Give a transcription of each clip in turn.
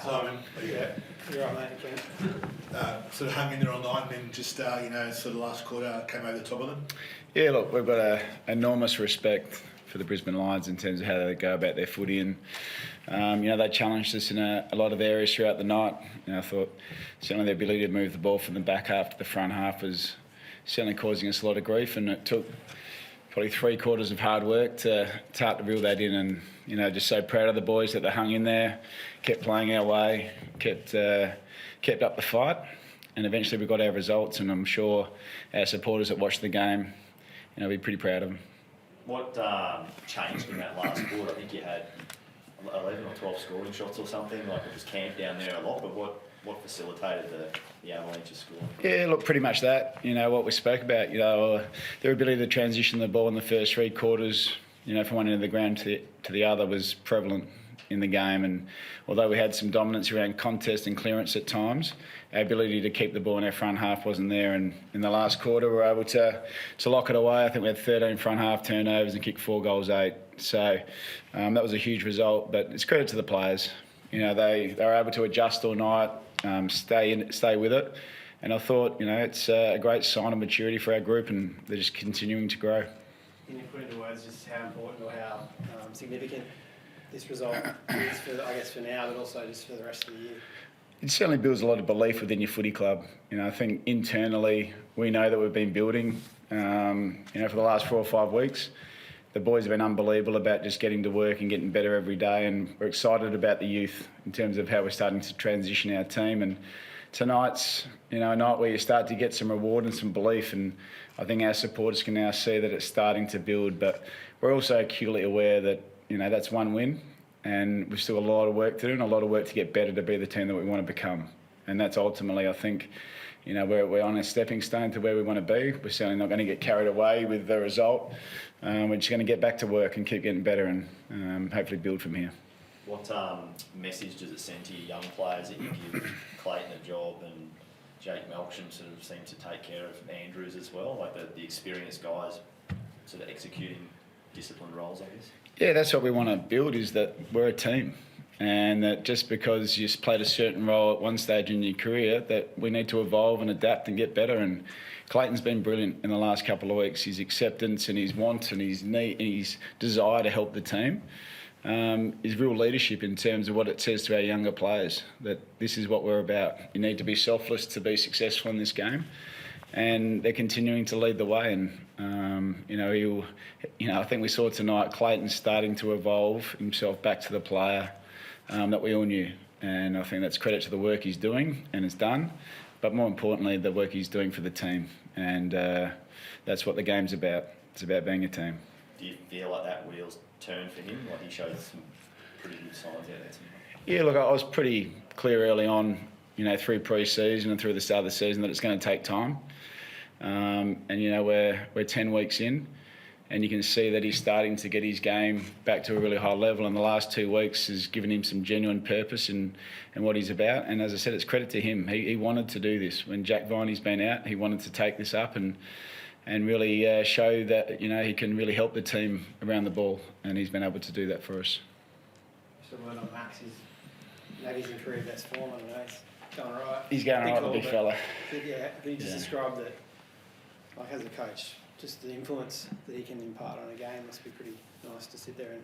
Simon, Yeah, you're right, mate. sort of hung in there all night and then just, sort of last quarter came over the top of them? Yeah, look, we've got enormous respect for the Brisbane Lions in terms of how they go about their footy, and they challenged us in a lot of areas throughout the night. I thought certainly their ability to move the ball from the back half to the front half was certainly causing us a lot of grief, and it took probably 3 quarters of hard work to start to reel that in. And just so proud of the boys that they hung in there, kept playing our way, kept up the fight, and eventually we got our results. And I'm sure our supporters that watched the game, will be pretty proud of them. What changed in that last quarter? I think you had 11 or 12 scoring shots or something. Like, it was camped down there a lot. But what facilitated the Avalanche's score? Yeah, look, pretty much that. What we spoke about. Their ability to transition the ball in the first 3 quarters, from one end of the ground to the other was prevalent in the game. And although we had some dominance around contest and clearance at times, our ability to keep the ball in our front half wasn't there. And in the last quarter, we were able to lock it away. I think we had 13 front half turnovers and kicked 4 goals 8. So that was a huge result. But it's credit to the players. They were able to adjust all night, stay with it. And I thought, it's a great sign of maturity for our group, and they're just continuing to grow. Can you put into words just how important or how significant this result is for now, but also just for the rest of the year? It certainly builds a lot of belief within your footy club. I think internally we know that we've been building, for the last 4 or 5 weeks. The boys have been unbelievable about just getting to work and getting better every day, and we're excited about the youth in terms of how we're starting to transition our team. And tonight's, a night where you start to get some reward and some belief, and I think our supporters can now see that it's starting to build. But we're also acutely aware that, that's one win, and we've still got a lot of work to do and a lot of work to get better to be the team that we want to become. And that's ultimately, I think, we're on a stepping stone to where we want to be. We're certainly not going to get carried away with the result. We're just going to get back to work and keep getting better and hopefully build from here. What message does it send to your young players that you give Clayton a job and Jake Melksham sort of seem to take care of Andrews as well, like the experienced guys sort of executing disciplined roles, I guess? Yeah, that's what we want to build, is that we're a team. And that just because you played a certain role at one stage in your career, that we need to evolve and adapt and get better. And Clayton's been brilliant in the last couple of weeks. His acceptance and his want and his need and his desire to help the team is real leadership in terms of what it says to our younger players, that this is what we're about. You need to be selfless to be successful in this game. And they're continuing to lead the way. And, I think we saw tonight Clayton starting to evolve himself back to the player that we all knew. And I think that's credit to the work he's doing and it's done, but more importantly, the work he's doing for the team. And that's what the game's about. It's about being a team. Do you feel like that wheel's turned for him? Like, he showed some pretty good signs out there tonight? Yeah, look, I was pretty clear early on, through pre-season and through the start of the season, that it's going to take time. And we're 10 weeks in, and you can see that he's starting to get his game back to a really high level, and the last 2 weeks has given him some genuine purpose in what he's about. And as I said, it's credit to him. He wanted to do this. When Jack Viney's been out, he wanted to take this up and really show that he can really help the team around the ball, and he's been able to do that for us. Just a word on Max. He's in career best form. I don't know, he's going all right. He's going all right, the big fella. Yeah, he just described that, like, as a coach, just the influence that he can impart on a game must be pretty nice to sit there and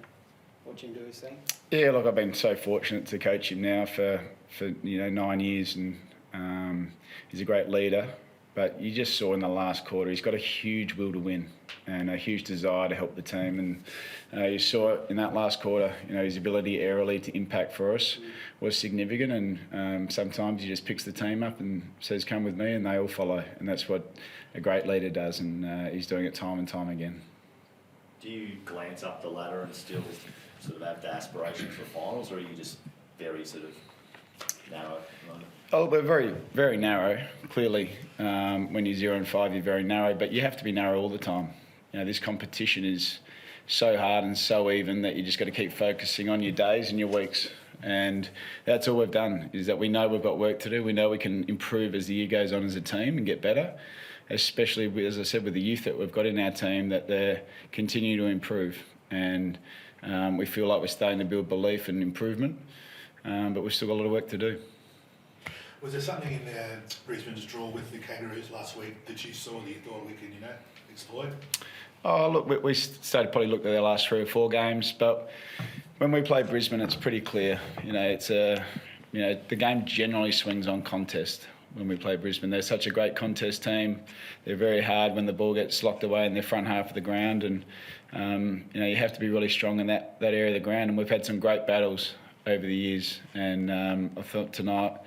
watch him do his thing. Yeah, look, I've been so fortunate to coach him now for 9 years, and he's a great leader. But you just saw in the last quarter, he's got a huge will to win and a huge desire to help the team. And you saw it in that last quarter, his ability early to impact for us was significant. And sometimes he just picks the team up and says, come with me, and they all follow. And that's what a great leader does, and he's doing it time and time again. Do you glance up the ladder and still sort of have the aspirations for finals, or are you just very sort of narrow at the moment? Oh, we're very, very narrow. Clearly, when you're 0-5, you're very narrow, but you have to be narrow all the time. This competition is so hard and so even that you just got to keep focusing on your days and your weeks. And that's all we've done, is that we know we've got work to do. We know we can improve as the year goes on as a team and get better, especially, as I said, with the youth that we've got in our team, that they continue to improve. And we feel like we're starting to build belief and improvement. but we've still got a lot of work to do. Was there something in Brisbane's draw with the Kangaroos last week that you saw that you thought we could, exploit? Oh, look, we started probably looked at their last 3 or 4 games, but when we play Brisbane, it's pretty clear. It's the game generally swings on contest when we play Brisbane. They're such a great contest team. They're very hard when the ball gets locked away in their front half of the ground, and you have to be really strong in that area of the ground. And we've had some great battles over the years, and I thought tonight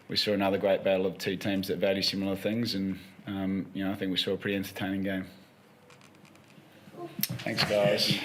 we saw another great battle of 2 teams that value similar things, and I think we saw a pretty entertaining game. Thanks, guys.